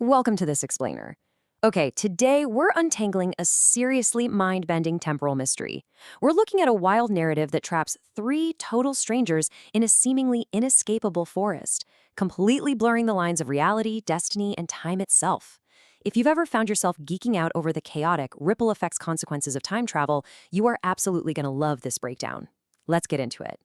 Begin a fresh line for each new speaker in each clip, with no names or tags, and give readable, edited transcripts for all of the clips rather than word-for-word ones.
Welcome to This Explainer. Okay, today we're untangling a seriously mind-bending temporal mystery. We're looking at a wild narrative that traps three total strangers in a seemingly inescapable forest, completely blurring the lines of reality, destiny, and time itself. If you've ever found yourself geeking out over the chaotic, ripple effects consequences of time travel, you are absolutely going to love this breakdown. Let's get into it.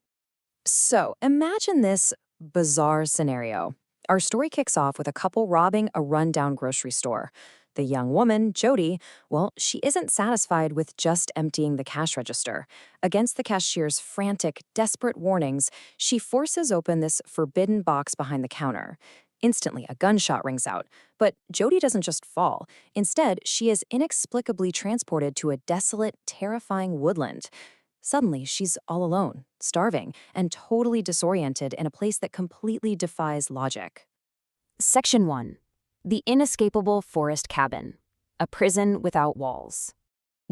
So, imagine this bizarre scenario. Our story kicks off with a couple robbing a rundown grocery store. The young woman, Jody, well, she isn't satisfied with just emptying the cash register. Against the cashier's frantic, desperate warnings, she forces open this forbidden box behind the counter. Instantly, a gunshot rings out. But Jody doesn't just fall. Instead, she is inexplicably transported to a desolate, terrifying woodland. Suddenly, she's all alone, starving, and totally disoriented in a place that completely defies logic. Section 1. The Inescapable Forest Cabin. A prison without walls.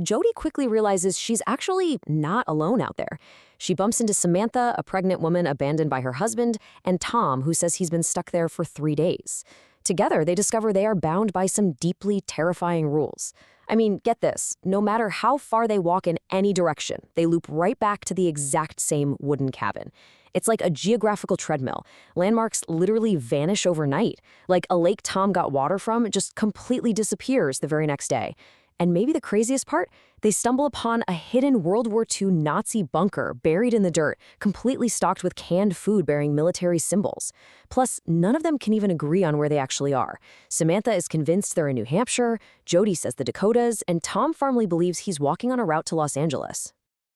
Jody quickly realizes she's actually not alone out there. She bumps into Samantha, a pregnant woman abandoned by her husband, and Tom, who says he's been stuck there for 3 days. Together, they discover they are bound by some deeply terrifying rules. I mean, get this, no matter how far they walk in any direction, they loop right back to the exact same wooden cabin. It's like a geographical treadmill. Landmarks literally vanish overnight. Like a lake Tom got water from just completely disappears the very next day. And maybe the craziest part, they stumble upon a hidden World War II Nazi bunker buried in the dirt, completely stocked with canned food bearing military symbols. Plus, none of them can even agree on where they actually are. Samantha is convinced they're in New Hampshire, Jody says the Dakotas, and Tom firmly believes he's walking on a route to Los Angeles.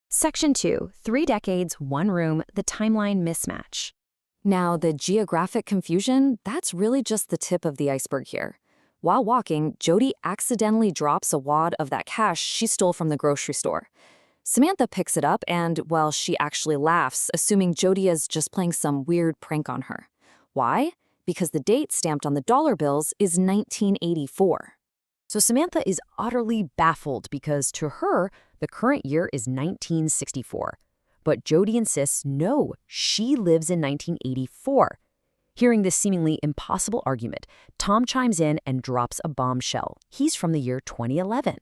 Section 2. 3 decades, 1 room, the timeline mismatch. Now, the geographic confusion, that's really just the tip of the iceberg here. While walking, Jody accidentally drops a wad of that cash she stole from the grocery store. Samantha picks it up and, well, she actually laughs, assuming Jody is just playing some weird prank on her. Why? Because the date stamped on the dollar bills is 1984. So Samantha is utterly baffled because, to her, the current year is 1964. But Jody insists, no, she lives in 1984. Hearing this seemingly impossible argument, Tom chimes in and drops a bombshell. He's from the year 2011.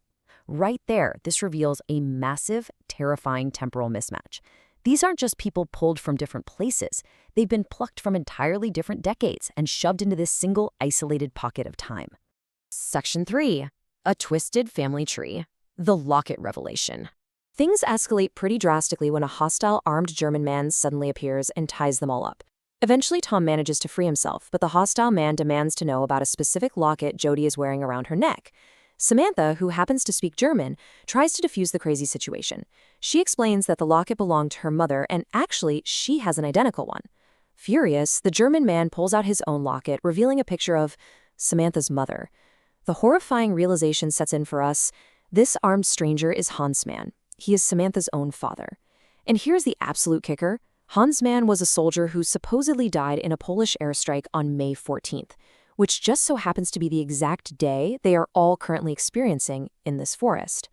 Right there, this reveals a massive, terrifying temporal mismatch. These aren't just people pulled from different places. They've been plucked from entirely different decades and shoved into this single, isolated pocket of time. Section 3. A Twisted Family Tree. The Locket Revelation. Things escalate pretty drastically when a hostile armed German man suddenly appears and ties them all up. Eventually, Tom manages to free himself, but the hostile man demands to know about a specific locket Jody is wearing around her neck. Samantha, who happens to speak German, tries to defuse the crazy situation. She explains that the locket belonged to her mother, and actually, she has an identical one. Furious, the German man pulls out his own locket, revealing a picture of Samantha's mother. The horrifying realization sets in for us. This armed stranger is Hansman. He is Samantha's own father. And here's the absolute kicker. Hansman was a soldier who supposedly died in a Polish airstrike on May 14th, which just so happens to be the exact day they are all currently experiencing in this forest.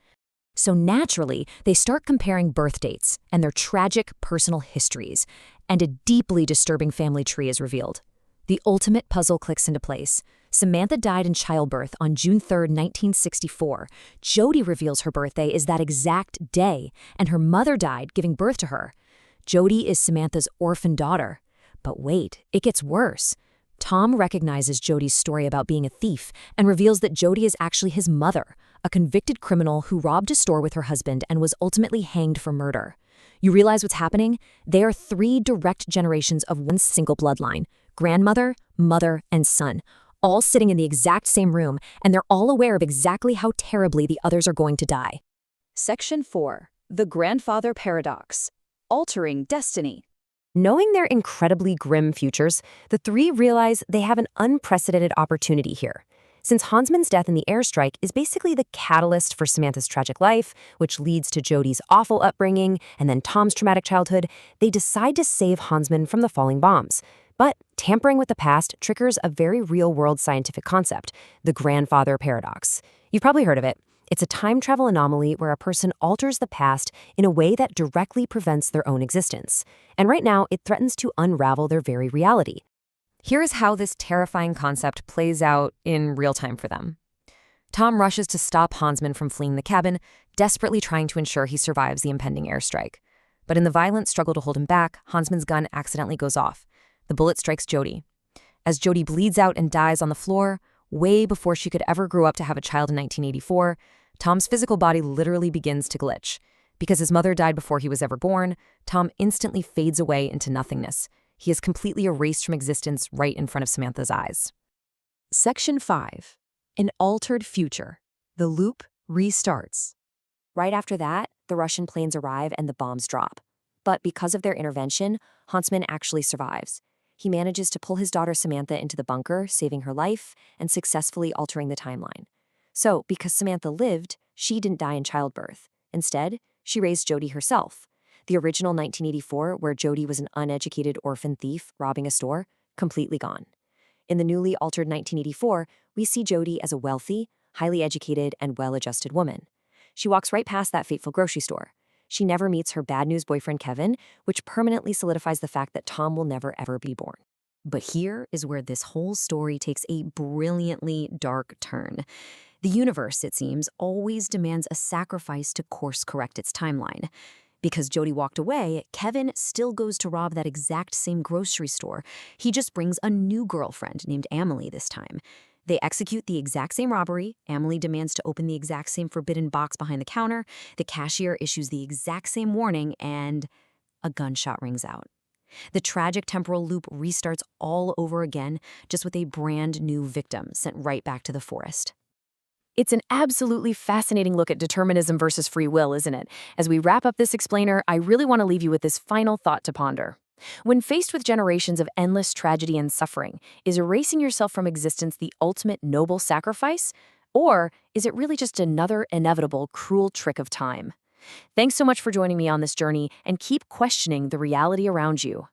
So naturally, they start comparing birth dates and their tragic personal histories, and a deeply disturbing family tree is revealed. The ultimate puzzle clicks into place. Samantha died in childbirth on June 3, 1964. Jody reveals her birthday is that exact day, and her mother died giving birth to her. Jody is Samantha's orphan daughter. But wait, it gets worse. Tom recognizes Jody's story about being a thief and reveals that Jody is actually his mother, a convicted criminal who robbed a store with her husband and was ultimately hanged for murder. You realize what's happening? They are 3 direct generations of one single bloodline: grandmother, mother, and son, all sitting in the exact same room, and they're all aware of exactly how terribly the others are going to die. Section 4. The Grandfather Paradox. Altering destiny. Knowing their incredibly grim futures, the 3 realize they have an unprecedented opportunity here. Since Hansman's death in the airstrike is basically the catalyst for Samantha's tragic life, which leads to Jody's awful upbringing and then Tom's traumatic childhood, they decide to save Hansman from the falling bombs. But tampering with the past triggers a very real-world scientific concept, the grandfather paradox. You've probably heard of it. It's a time travel anomaly where a person alters the past in a way that directly prevents their own existence. And right now, it threatens to unravel their very reality. Here is how this terrifying concept plays out in real time for them. Tom rushes to stop Hansman from fleeing the cabin, desperately trying to ensure he survives the impending airstrike. But in the violent struggle to hold him back, Hansman's gun accidentally goes off. The bullet strikes Jody. As Jody bleeds out and dies on the floor, way before she could ever grow up to have a child in 1984, Tom's physical body literally begins to glitch. Because his mother died before he was ever born, Tom instantly fades away into nothingness. He is completely erased from existence right in front of Samantha's eyes. Section 5. An altered future. The loop restarts. Right after that, the Russian planes arrive and the bombs drop. But because of their intervention, Hansman actually survives. He manages to pull his daughter Samantha into the bunker, saving her life and successfully altering the timeline. So, because Samantha lived, she didn't die in childbirth. Instead, she raised Jody herself. The original 1984, where Jody was an uneducated orphan thief robbing a store, completely gone. In the newly altered 1984, we see Jody as a wealthy, highly educated, and well-adjusted woman. She walks right past that fateful grocery store. She never meets her bad news boyfriend Kevin, which permanently solidifies the fact that Tom will never ever be born. But here is where this whole story takes a brilliantly dark turn. The universe, it seems, always demands a sacrifice to course-correct its timeline. Because Jody walked away, Kevin still goes to rob that exact same grocery store. He just brings a new girlfriend named Amelie this time. They execute the exact same robbery. Amelie demands to open the exact same forbidden box behind the counter. The cashier issues the exact same warning, and a gunshot rings out. The tragic temporal loop restarts all over again, just with a brand new victim sent right back to the forest. It's an absolutely fascinating look at determinism versus free will, isn't it? As we wrap up this explainer, I really want to leave you with this final thought to ponder. When faced with generations of endless tragedy and suffering, is erasing yourself from existence the ultimate noble sacrifice? Or is it really just another inevitable, cruel trick of time? Thanks so much for joining me on this journey, and keep questioning the reality around you.